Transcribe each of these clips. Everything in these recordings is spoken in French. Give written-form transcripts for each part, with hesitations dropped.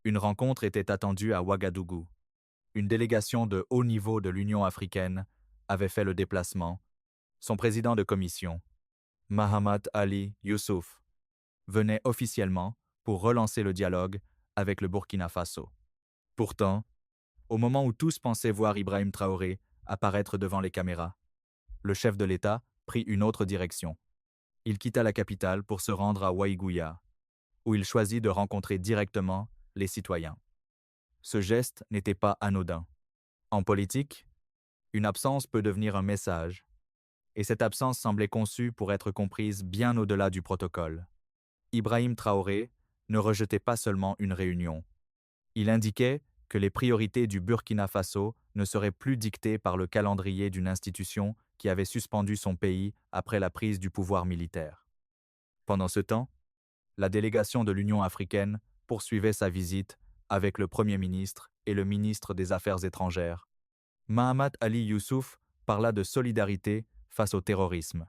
Une rencontre était attendue à Ouagadougou. Une délégation de haut niveau de l'Union africaine avait fait le déplacement. Son président de commission, Mahamat Ali Youssouf, venait officiellement pour relancer le dialogue avec le Burkina Faso. Pourtant, au moment où tous pensaient voir Ibrahim Traoré apparaître devant les caméras, le chef de l'État prit une autre direction. Il quitta la capitale pour se rendre à Waïgouya, où il choisit de rencontrer directement les citoyens. Ce geste n'était pas anodin. En politique, une absence peut devenir un message, et cette absence semblait conçue pour être comprise bien au-delà du protocole. Ibrahim Traoré ne rejetait pas seulement une réunion. Il indiquait que les priorités du Burkina Faso ne seraient plus dictées par le calendrier d'une institution qui avait suspendu son pays après la prise du pouvoir militaire. Pendant ce temps, la délégation de l'Union africaine poursuivait sa visite avec le Premier ministre et le ministre des Affaires étrangères. Mahamat Ali Youssouf parla de solidarité face au terrorisme.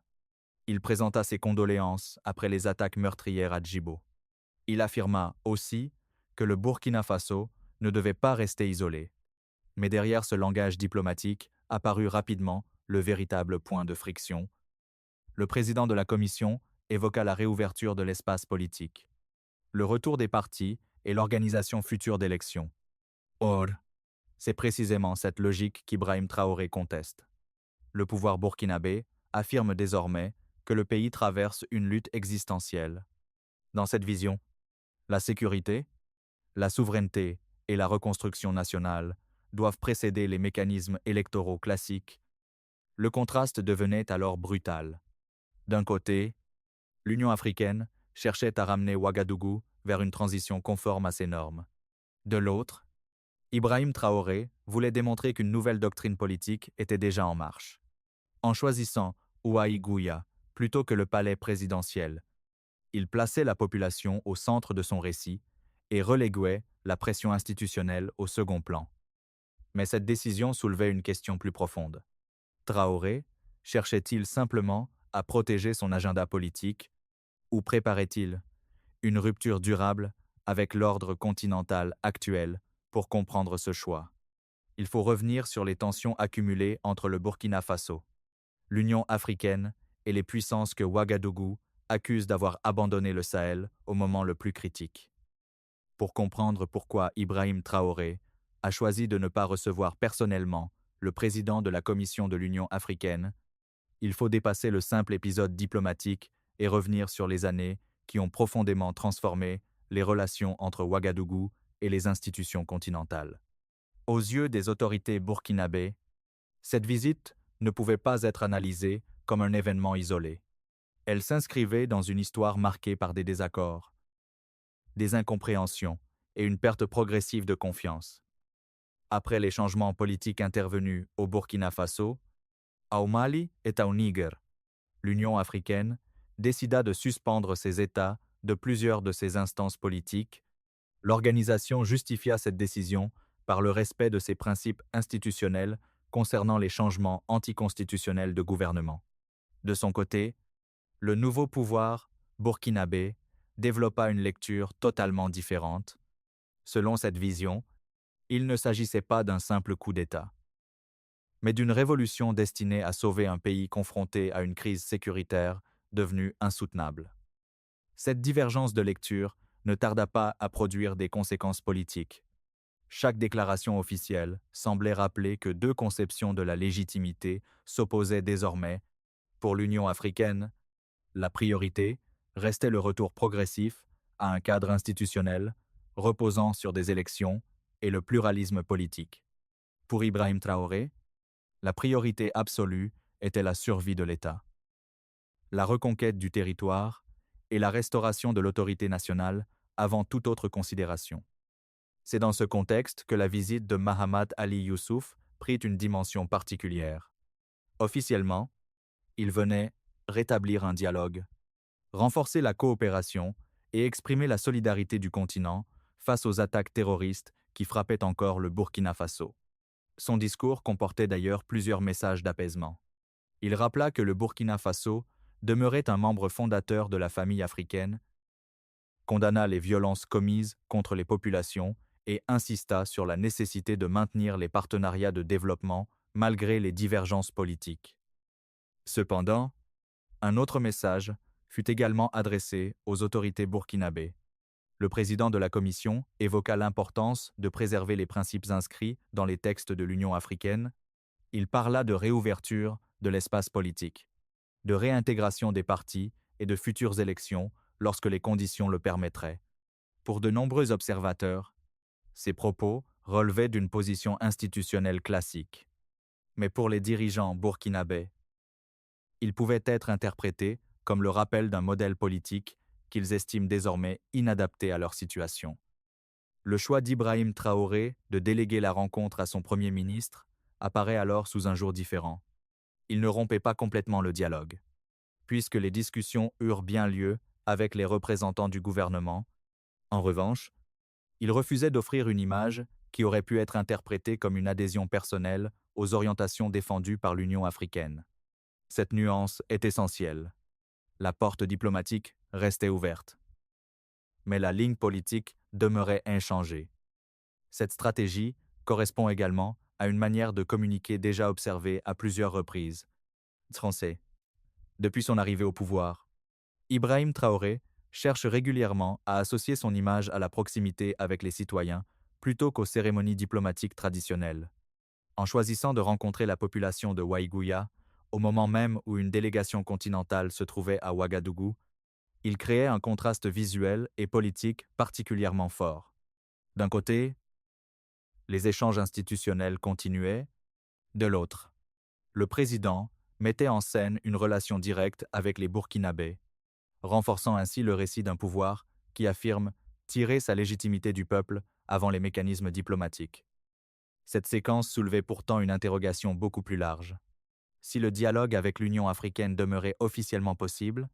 Il présenta ses condoléances après les attaques meurtrières à Djibo. Il affirma aussi que le Burkina Faso ne devait pas rester isolé. Mais derrière ce langage diplomatique apparut rapidement le véritable point de friction. Le président de la Commission évoqua la réouverture de l'espace politique, le retour des partis et l'organisation future d'élections. Or, c'est précisément cette logique qu'Ibrahim Traoré conteste. Le pouvoir burkinabé affirme désormais que le pays traverse une lutte existentielle. Dans cette vision, la sécurité, la souveraineté et la reconstruction nationale doivent précéder les mécanismes électoraux classiques. Le contraste devenait alors brutal. D'un côté, l'Union africaine cherchait à ramener Ouagadougou vers une transition conforme à ses normes. De l'autre, Ibrahim Traoré voulait démontrer qu'une nouvelle doctrine politique était déjà en marche. En choisissant Ouaïgouya plutôt que le palais présidentiel, il plaçait la population au centre de son récit et reléguait la pression institutionnelle au second plan. Mais cette décision soulevait une question plus profonde. Traoré cherchait-il simplement à protéger son agenda politique ou préparait-il une rupture durable avec l'ordre continental actuel pour comprendre ce choix? Il faut revenir sur les tensions accumulées entre le Burkina Faso, l'Union africaine et les puissances que Ouagadougou accuse d'avoir abandonné le Sahel au moment le plus critique. Pour comprendre pourquoi Ibrahim Traoré a choisi de ne pas recevoir personnellement le président de la Commission de l'Union africaine, il faut dépasser le simple épisode diplomatique et revenir sur les années qui ont profondément transformé les relations entre Ouagadougou et les institutions continentales. Aux yeux des autorités burkinabées, cette visite ne pouvait pas être analysée comme un événement isolé. Elle s'inscrivait dans une histoire marquée par des désaccords, des incompréhensions et une perte progressive de confiance. Après les changements politiques intervenus au Burkina Faso, au Mali et au Niger, l'Union africaine décida de suspendre ses États de plusieurs de ses instances politiques. L'organisation justifia cette décision par le respect de ses principes institutionnels concernant les changements anticonstitutionnels de gouvernement. De son côté, le nouveau pouvoir burkinabé développa une lecture totalement différente. Selon cette vision, il ne s'agissait pas d'un simple coup d'État, mais d'une révolution destinée à sauver un pays confronté à une crise sécuritaire devenue insoutenable. Cette divergence de lecture ne tarda pas à produire des conséquences politiques. Chaque déclaration officielle semblait rappeler que deux conceptions de la légitimité s'opposaient désormais. Pour l'Union africaine, la priorité restait le retour progressif à un cadre institutionnel reposant sur des élections et le pluralisme politique. Pour Ibrahim Traoré, la priorité absolue était la survie de l'État, la reconquête du territoire et la restauration de l'autorité nationale avant toute autre considération. C'est dans ce contexte que la visite de Mahamat Ali Youssouf prit une dimension particulière. Officiellement, il venait rétablir un dialogue, renforcer la coopération et exprimer la solidarité du continent face aux attaques terroristes qui frappaient encore le Burkina Faso. Son discours comportait d'ailleurs plusieurs messages d'apaisement. Il rappela que le Burkina Faso demeurait un membre fondateur de la famille africaine, condamna les violences commises contre les populations et insista sur la nécessité de maintenir les partenariats de développement malgré les divergences politiques. Cependant, un autre message fut également adressé aux autorités burkinabées. Le président de la Commission évoqua l'importance de préserver les principes inscrits dans les textes de l'Union africaine. Il parla de réouverture de l'espace politique, de réintégration des partis et de futures élections lorsque les conditions le permettraient. Pour de nombreux observateurs, ces propos relevaient d'une position institutionnelle classique. Mais pour les dirigeants burkinabés, ils pouvaient être interprétés comme le rappel d'un modèle politique qu'ils estiment désormais inadapté à leur situation. Le choix d'Ibrahim Traoré de déléguer la rencontre à son Premier ministre apparaît alors sous un jour différent. Il ne rompait pas complètement le dialogue, puisque les discussions eurent bien lieu avec les représentants du gouvernement. En revanche, il refusait d'offrir une image qui aurait pu être interprétée comme une adhésion personnelle aux orientations défendues par l'Union africaine. Cette nuance est essentielle. La porte diplomatique restait ouverte. Mais la ligne politique demeurait inchangée. Cette stratégie correspond également à une manière de communiquer déjà observée à plusieurs reprises. Français. Depuis son arrivée au pouvoir, Ibrahim Traoré cherche régulièrement à associer son image à la proximité avec les citoyens plutôt qu'aux cérémonies diplomatiques traditionnelles. En choisissant de rencontrer la population de Waïgouya, au moment même où une délégation continentale se trouvait à Ouagadougou, il créait un contraste visuel et politique particulièrement fort. D'un côté, les échanges institutionnels continuaient. De l'autre, le président mettait en scène une relation directe avec les Burkinabés, renforçant ainsi le récit d'un pouvoir qui affirme tirer sa légitimité du peuple avant les mécanismes diplomatiques. Cette séquence soulevait pourtant une interrogation beaucoup plus large. Si le dialogue avec l'Union africaine demeurait officiellement possible,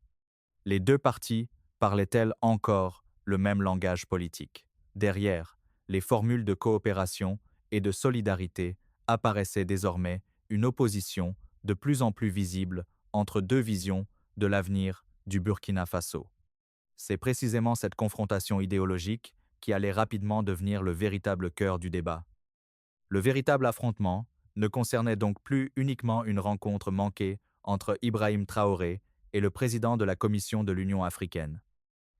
les deux parties parlaient-elles encore le même langage politique? Derrière, les formules de coopération et de solidarité apparaissait désormais une opposition de plus en plus visible entre deux visions de l'avenir du Burkina Faso. C'est précisément cette confrontation idéologique qui allait rapidement devenir le véritable cœur du débat. Le véritable affrontement ne concernait donc plus uniquement une rencontre manquée entre Ibrahim Traoré et le président de la Commission de l'Union africaine.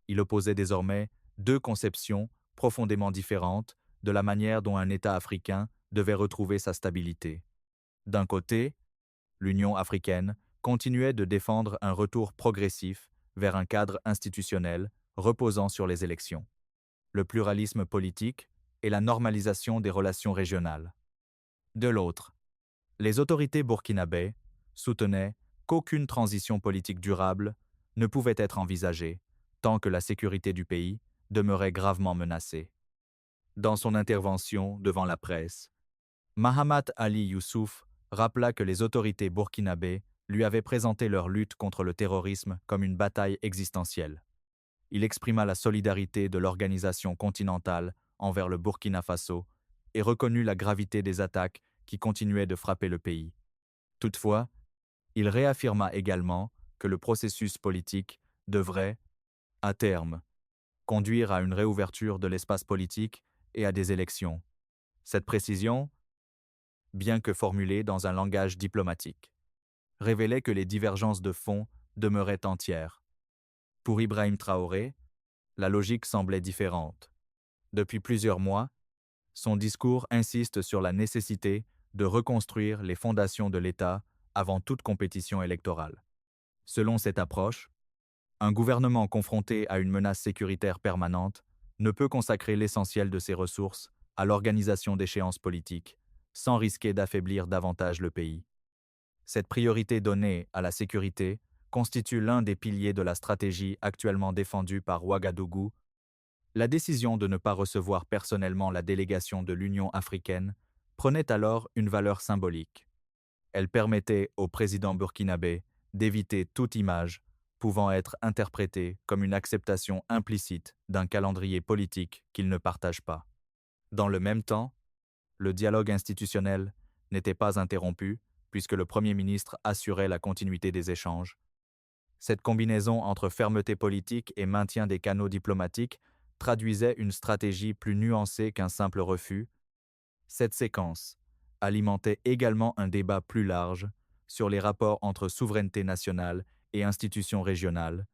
Il opposait désormais deux conceptions profondément différentes de la manière dont un État africain devait retrouver sa stabilité. D'un côté, l'Union africaine continuait de défendre un retour progressif vers un cadre institutionnel reposant sur les élections, le pluralisme politique et la normalisation des relations régionales. De l'autre, les autorités burkinabées soutenaient qu'aucune transition politique durable ne pouvait être envisagée tant que la sécurité du pays demeurait gravement menacée. Dans son intervention devant la presse, Mahamat Ali Youssouf rappela que les autorités burkinabées lui avaient présenté leur lutte contre le terrorisme comme une bataille existentielle. Il exprima la solidarité de l'organisation continentale envers le Burkina Faso et reconnut la gravité des attaques qui continuaient de frapper le pays. Toutefois, il réaffirma également que le processus politique devrait, à terme, conduire à une réouverture de l'espace politique et à des élections. Cette précision, bien que formulée dans un langage diplomatique, révélait que les divergences de fond demeuraient entières. Pour Ibrahim Traoré, la logique semblait différente. Depuis plusieurs mois, son discours insiste sur la nécessité de reconstruire les fondations de l'État avant toute compétition électorale. Selon cette approche, un gouvernement confronté à une menace sécuritaire permanente ne peut consacrer l'essentiel de ses ressources à l'organisation d'échéances politiques, sans risquer d'affaiblir davantage le pays. Cette priorité donnée à la sécurité constitue l'un des piliers de la stratégie actuellement défendue par Ouagadougou. La décision de ne pas recevoir personnellement la délégation de l'Union africaine prenait alors une valeur symbolique. Elle permettait au président burkinabé d'éviter toute image pouvant être interprétée comme une acceptation implicite d'un calendrier politique qu'il ne partage pas. Dans le même temps, le dialogue institutionnel n'était pas interrompu puisque le Premier ministre assurait la continuité des échanges. Cette combinaison entre fermeté politique et maintien des canaux diplomatiques traduisait une stratégie plus nuancée qu'un simple refus. Cette séquence alimentait également un débat plus large sur les rapports entre souveraineté nationale et institutions régionales.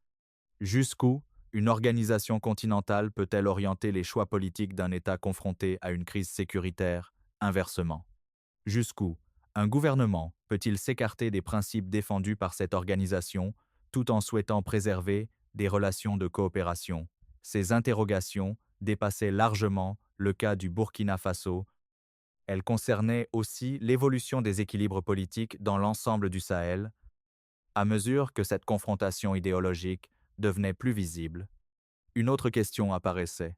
Jusqu'où une organisation continentale peut-elle orienter les choix politiques d'un État confronté à une crise sécuritaire, inversement? Jusqu'où un gouvernement peut-il s'écarter des principes défendus par cette organisation tout en souhaitant préserver des relations de coopération? Ces interrogations dépassaient largement le cas du Burkina Faso. Elles concernaient aussi l'évolution des équilibres politiques dans l'ensemble du Sahel, à mesure que cette confrontation idéologique devenait plus visible. Une autre question apparaissait.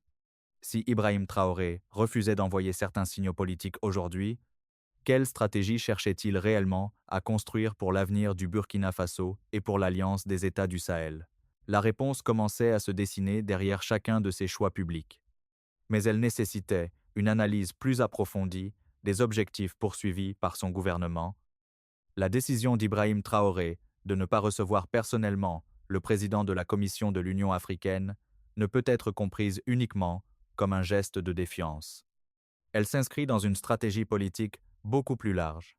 Si Ibrahim Traoré refusait d'envoyer certains signaux politiques aujourd'hui, quelle stratégie cherchait-il réellement à construire pour l'avenir du Burkina Faso et pour l'Alliance des États du Sahel? La réponse commençait à se dessiner derrière chacun de ses choix publics. Mais elle nécessitait une analyse plus approfondie des objectifs poursuivis par son gouvernement. La décision d'Ibrahim Traoré de ne pas recevoir personnellement le président de la Commission de l'Union africaine ne peut être comprise uniquement comme un geste de défiance. Elle s'inscrit dans une stratégie politique beaucoup plus large,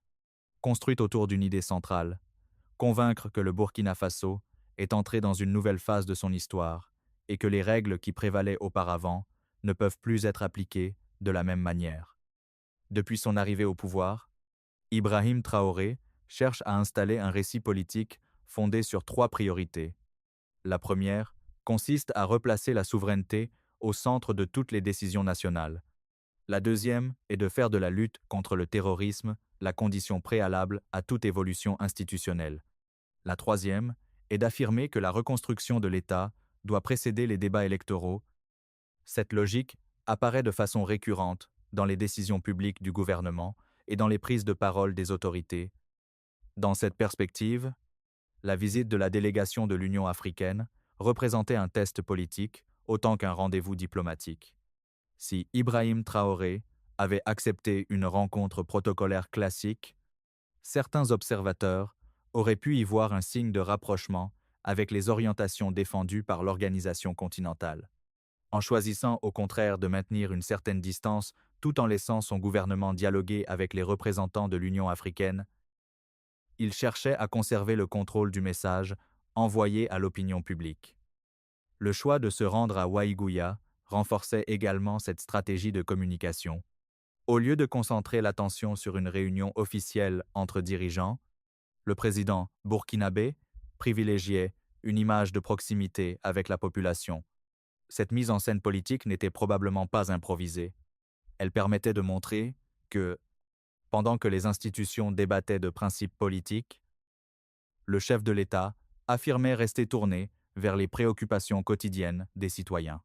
construite autour d'une idée centrale: convaincre que le Burkina Faso est entré dans une nouvelle phase de son histoire et que les règles qui prévalaient auparavant ne peuvent plus être appliquées de la même manière. Depuis son arrivée au pouvoir, Ibrahim Traoré cherche à installer un récit politique fondé sur 3 priorités. La première consiste à replacer la souveraineté au centre de toutes les décisions nationales. La deuxième est de faire de la lutte contre le terrorisme la condition préalable à toute évolution institutionnelle. La troisième est d'affirmer que la reconstruction de l'État doit précéder les débats électoraux. Cette logique apparaît de façon récurrente dans les décisions publiques du gouvernement et dans les prises de parole des autorités. Dans cette perspective, la visite de la délégation de l'Union africaine représentait un test politique autant qu'un rendez-vous diplomatique. Si Ibrahim Traoré avait accepté une rencontre protocolaire classique, certains observateurs auraient pu y voir un signe de rapprochement avec les orientations défendues par l'organisation continentale. En choisissant au contraire de maintenir une certaine distance tout en laissant son gouvernement dialoguer avec les représentants de l'Union africaine, il cherchait à conserver le contrôle du message envoyé à l'opinion publique. Le choix de se rendre à Waïgouya renforçait également cette stratégie de communication. Au lieu de concentrer l'attention sur une réunion officielle entre dirigeants, le président burkinabé privilégiait une image de proximité avec la population. Cette mise en scène politique n'était probablement pas improvisée. Elle permettait de montrer que, pendant que les institutions débattaient de principes politiques, le chef de l'État affirmait rester tourné vers les préoccupations quotidiennes des citoyens.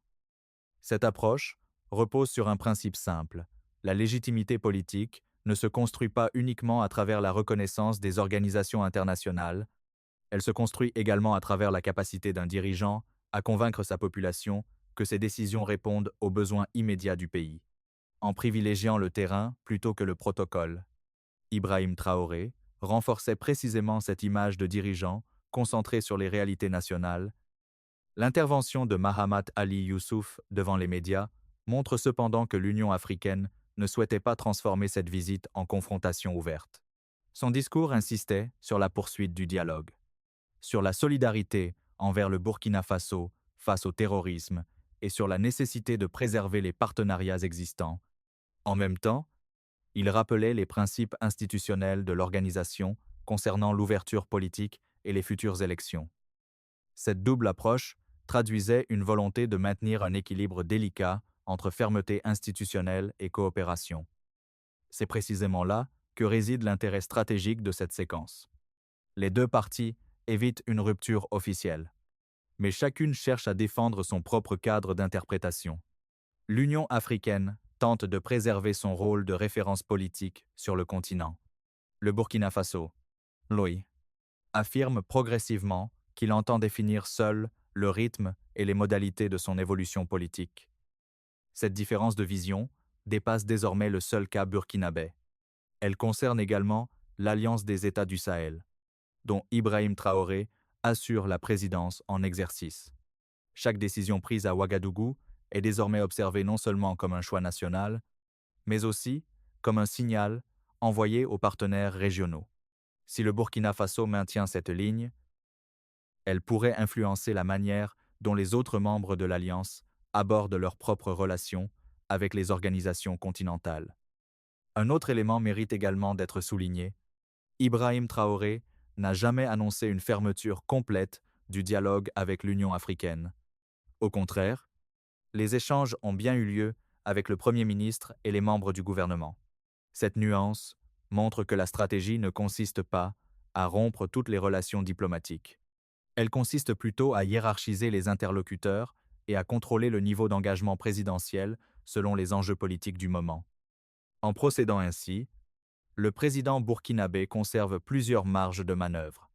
Cette approche repose sur un principe simple: la légitimité politique ne se construit pas uniquement à travers la reconnaissance des organisations internationales, elle se construit également à travers la capacité d'un dirigeant à convaincre sa population que ses décisions répondent aux besoins immédiats du pays. En privilégiant le terrain plutôt que le protocole, Ibrahim Traoré renforçait précisément cette image de dirigeant concentré sur les réalités nationales. L'intervention de Mahamat Ali Youssouf devant les médias montre cependant que l'Union africaine ne souhaitait pas transformer cette visite en confrontation ouverte. Son discours insistait sur la poursuite du dialogue, sur la solidarité envers le Burkina Faso face au terrorisme et sur la nécessité de préserver les partenariats existants. En même temps, il rappelait les principes institutionnels de l'organisation concernant l'ouverture politique et les futures élections. Cette double approche traduisait une volonté de maintenir un équilibre délicat entre fermeté institutionnelle et coopération. C'est précisément là que réside l'intérêt stratégique de cette séquence. Les deux parties évitent une rupture officielle, mais chacune cherche à défendre son propre cadre d'interprétation. L'Union africaine tente de préserver son rôle de référence politique sur le continent. Le Burkina Faso, lui, affirme progressivement qu'il entend définir seul le rythme et les modalités de son évolution politique. Cette différence de vision dépasse désormais le seul cas burkinabé. Elle concerne également l'Alliance des États du Sahel, dont Ibrahim Traoré assure la présidence en exercice. Chaque décision prise à Ouagadougou est désormais observée non seulement comme un choix national, mais aussi comme un signal envoyé aux partenaires régionaux. Si le Burkina Faso maintient cette ligne, elle pourrait influencer la manière dont les autres membres de l'Alliance abordent leurs propres relations avec les organisations continentales. Un autre élément mérite également d'être souligné. Ibrahim Traoré n'a jamais annoncé une fermeture complète du dialogue avec l'Union africaine. Au contraire, les échanges ont bien eu lieu avec le Premier ministre et les membres du gouvernement. Cette nuance montre que la stratégie ne consiste pas à rompre toutes les relations diplomatiques. Elle consiste plutôt à hiérarchiser les interlocuteurs et à contrôler le niveau d'engagement présidentiel selon les enjeux politiques du moment. En procédant ainsi, le président burkinabé conserve plusieurs marges de manœuvre.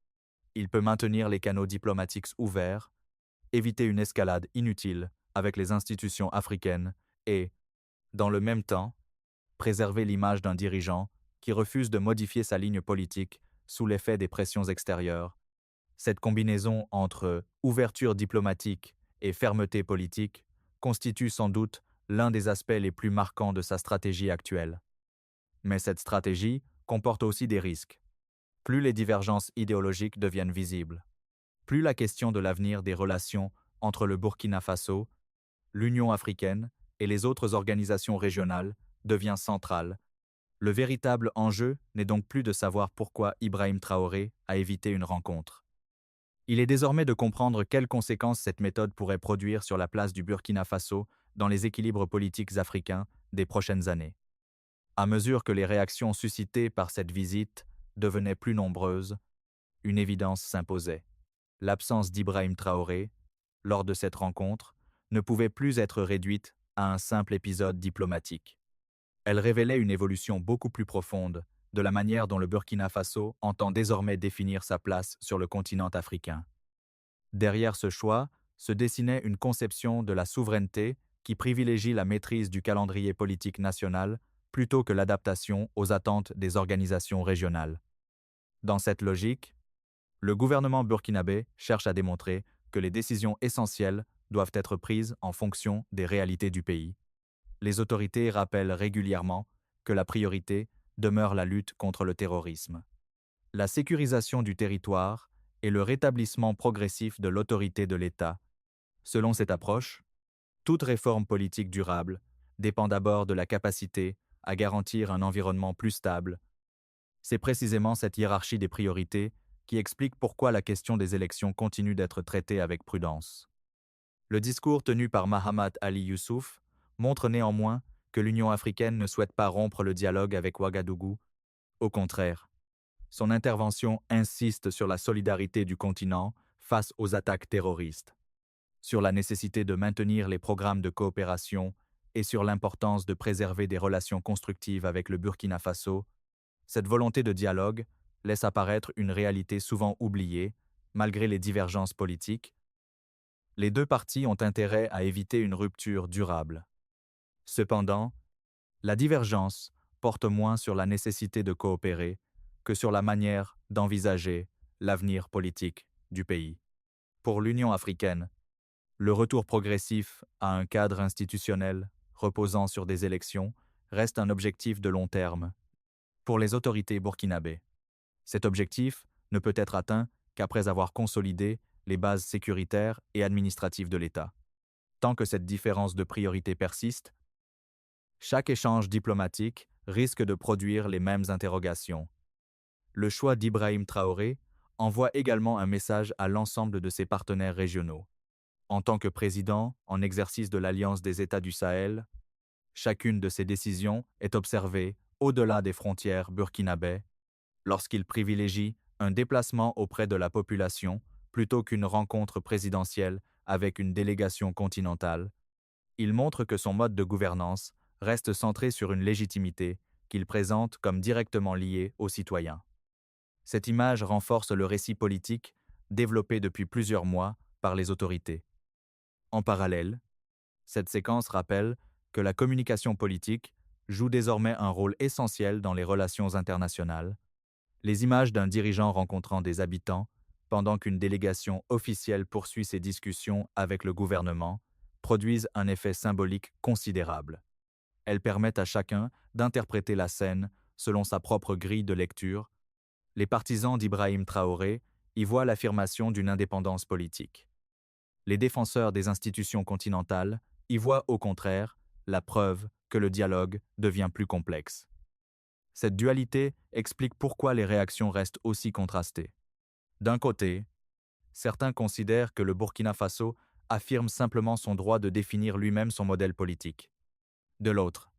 Il peut maintenir les canaux diplomatiques ouverts, éviter une escalade inutile avec les institutions africaines et, dans le même temps, préserver l'image d'un dirigeant qui refuse de modifier sa ligne politique sous l'effet des pressions extérieures. Cette combinaison entre ouverture diplomatique et fermeté politique constitue sans doute l'un des aspects les plus marquants de sa stratégie actuelle. Mais cette stratégie comporte aussi des risques. Plus les divergences idéologiques deviennent visibles, plus la question de l'avenir des relations entre le Burkina Faso, l'Union africaine et les autres organisations régionales devient centrale. Le véritable enjeu n'est donc plus de savoir pourquoi Ibrahim Traoré a évité une rencontre. Il est désormais de comprendre quelles conséquences cette méthode pourrait produire sur la place du Burkina Faso dans les équilibres politiques africains des prochaines années. À mesure que les réactions suscitées par cette visite devenaient plus nombreuses, une évidence s'imposait. L'absence d'Ibrahim Traoré, lors de cette rencontre, ne pouvait plus être réduite à un simple épisode diplomatique. Elle révélait une évolution beaucoup plus profonde de la manière dont le Burkina Faso entend désormais définir sa place sur le continent africain. Derrière ce choix se dessinait une conception de la souveraineté qui privilégie la maîtrise du calendrier politique national plutôt que l'adaptation aux attentes des organisations régionales. Dans cette logique, le gouvernement burkinabé cherche à démontrer que les décisions essentielles doivent être prises en fonction des réalités du pays. Les autorités rappellent régulièrement que la priorité demeure la lutte contre le terrorisme. La sécurisation du territoire et le rétablissement progressif de l'autorité de l'État. Selon cette approche, toute réforme politique durable dépend d'abord de la capacité à garantir un environnement plus stable. C'est précisément cette hiérarchie des priorités qui explique pourquoi la question des élections continue d'être traitée avec prudence. Le discours tenu par Mahamat Ali Youssouf montre néanmoins que l'Union africaine ne souhaite pas rompre le dialogue avec Ouagadougou. Au contraire, son intervention insiste sur la solidarité du continent face aux attaques terroristes, sur la nécessité de maintenir les programmes de coopération et sur l'importance de préserver des relations constructives avec le Burkina Faso. Cette volonté de dialogue laisse apparaître une réalité souvent oubliée, malgré les divergences politiques. Les deux parties ont intérêt à éviter une rupture durable. Cependant, la divergence porte moins sur la nécessité de coopérer que sur la manière d'envisager l'avenir politique du pays. Pour l'Union africaine, le retour progressif à un cadre institutionnel reposant sur des élections reste un objectif de long terme. Pour les autorités burkinabées, cet objectif ne peut être atteint qu'après avoir consolidé les bases sécuritaires et administratives de l'État. Tant que cette différence de priorité persiste, chaque échange diplomatique risque de produire les mêmes interrogations. Le choix d'Ibrahim Traoré envoie également un message à l'ensemble de ses partenaires régionaux. En tant que président en exercice de l'Alliance des États du Sahel, chacune de ses décisions est observée au-delà des frontières burkinabais lorsqu'il privilégie un déplacement auprès de la population plutôt qu'une rencontre présidentielle avec une délégation continentale. Il montre que son mode de gouvernance reste centré sur une légitimité qu'il présente comme directement liée aux citoyens. Cette image renforce le récit politique développé depuis plusieurs mois par les autorités. En parallèle, cette séquence rappelle que la communication politique joue désormais un rôle essentiel dans les relations internationales. Les images d'un dirigeant rencontrant des habitants pendant qu'une délégation officielle poursuit ses discussions avec le gouvernement, produisent un effet symbolique considérable. Elles permettent à chacun d'interpréter la scène selon sa propre grille de lecture. Les partisans d'Ibrahim Traoré y voient l'affirmation d'une indépendance politique. Les défenseurs des institutions continentales y voient au contraire la preuve que le dialogue devient plus complexe. Cette dualité explique pourquoi les réactions restent aussi contrastées. D'un côté, certains considèrent que le Burkina Faso affirme simplement son droit de définir lui-même son modèle politique. De l'autre,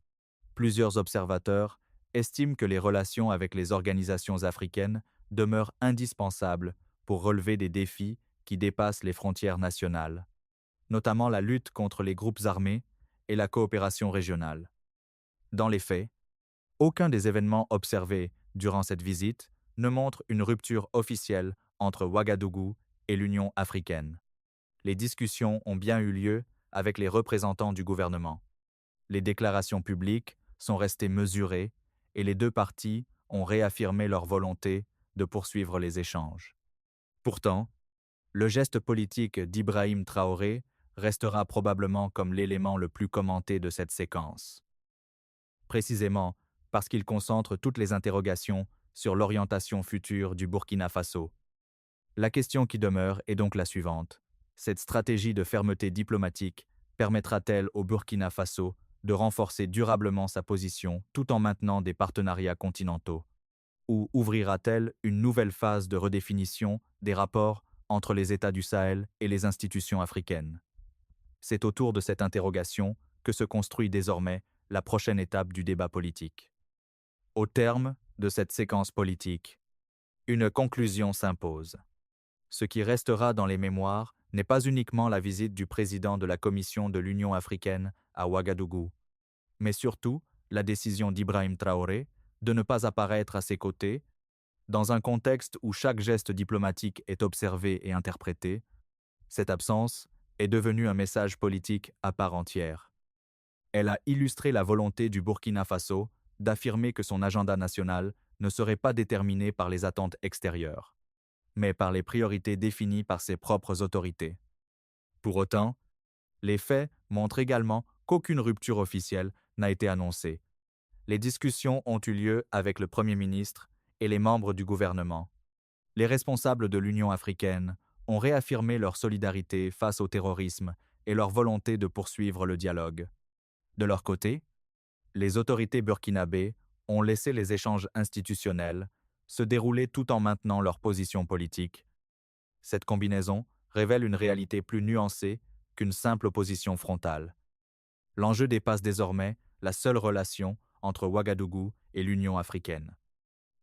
plusieurs observateurs estiment que les relations avec les organisations africaines demeurent indispensables pour relever des défis qui dépassent les frontières nationales, notamment la lutte contre les groupes armés et la coopération régionale. Dans les faits, aucun des événements observés durant cette visite ne montre une rupture officielle entre Ouagadougou et l'Union africaine. Les discussions ont bien eu lieu avec les représentants du gouvernement. Les déclarations publiques sont restées mesurées et les deux parties ont réaffirmé leur volonté de poursuivre les échanges. Pourtant, le geste politique d'Ibrahim Traoré restera probablement comme l'élément le plus commenté de cette séquence. Précisément parce qu'il concentre toutes les interrogations sur l'orientation future du Burkina Faso. La question qui demeure est donc la suivante. Cette stratégie de fermeté diplomatique permettra-t-elle au Burkina Faso de renforcer durablement sa position tout en maintenant des partenariats continentaux? Ou ouvrira-t-elle une nouvelle phase de redéfinition des rapports entre les États du Sahel et les institutions africaines? C'est autour de cette interrogation que se construit désormais la prochaine étape du débat politique. Au terme de cette séquence politique, une conclusion s'impose. Ce qui restera dans les mémoires n'est pas uniquement la visite du président de la Commission de l'Union africaine à Ouagadougou, mais surtout la décision d'Ibrahim Traoré de ne pas apparaître à ses côtés, dans un contexte où chaque geste diplomatique est observé et interprété. Cette absence est devenue un message politique à part entière. Elle a illustré la volonté du Burkina Faso d'affirmer que son agenda national ne serait pas déterminé par les attentes extérieures, mais par les priorités définies par ses propres autorités. Pour autant, les faits montrent également qu'aucune rupture officielle n'a été annoncée. Les discussions ont eu lieu avec le Premier ministre et les membres du gouvernement. Les responsables de l'Union africaine ont réaffirmé leur solidarité face au terrorisme et leur volonté de poursuivre le dialogue. De leur côté, les autorités burkinabées ont laissé les échanges institutionnels se dérouler tout en maintenant leur position politique. Cette combinaison révèle une réalité plus nuancée qu'une simple opposition frontale. L'enjeu dépasse désormais la seule relation entre Ouagadougou et l'Union africaine.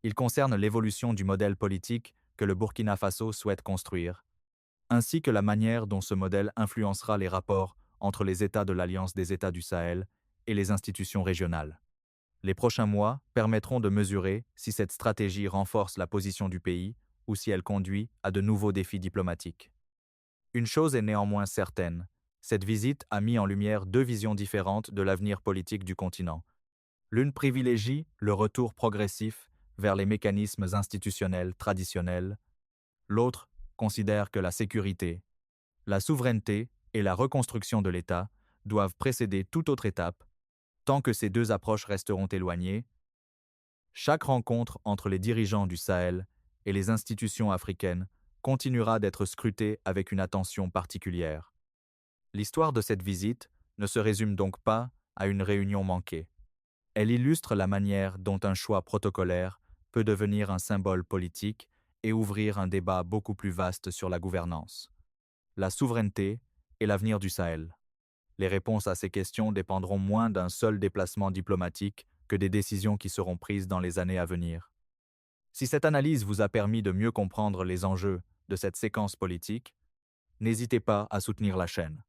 Il concerne l'évolution du modèle politique que le Burkina Faso souhaite construire, ainsi que la manière dont ce modèle influencera les rapports entre les États de l'Alliance des États du Sahel et les institutions régionales. Les prochains mois permettront de mesurer si cette stratégie renforce la position du pays ou si elle conduit à de nouveaux défis diplomatiques. Une chose est néanmoins certaine, cette visite a mis en lumière deux visions différentes de l'avenir politique du continent. L'une privilégie le retour progressif vers les mécanismes institutionnels traditionnels, l'autre considère que la sécurité, la souveraineté et la reconstruction de l'État doivent précéder toute autre étape. Tant que ces deux approches resteront éloignées, chaque rencontre entre les dirigeants du Sahel et les institutions africaines continuera d'être scrutée avec une attention particulière. L'histoire de cette visite ne se résume donc pas à une réunion manquée. Elle illustre la manière dont un choix protocolaire peut devenir un symbole politique et ouvrir un débat beaucoup plus vaste sur la gouvernance, la souveraineté et l'avenir du Sahel. Les réponses à ces questions dépendront moins d'un seul déplacement diplomatique que des décisions qui seront prises dans les années à venir. Si cette analyse vous a permis de mieux comprendre les enjeux de cette séquence politique, n'hésitez pas à soutenir la chaîne.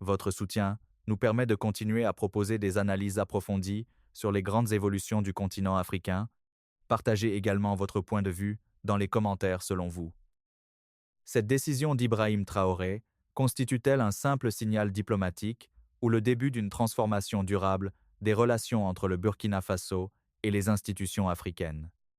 Votre soutien nous permet de continuer à proposer des analyses approfondies sur les grandes évolutions du continent africain. Partagez également votre point de vue dans les commentaires selon vous. Cette décision d'Ibrahim Traoré constitue-t-elle un simple signal diplomatique ou le début d'une transformation durable des relations entre le Burkina Faso et les institutions africaines?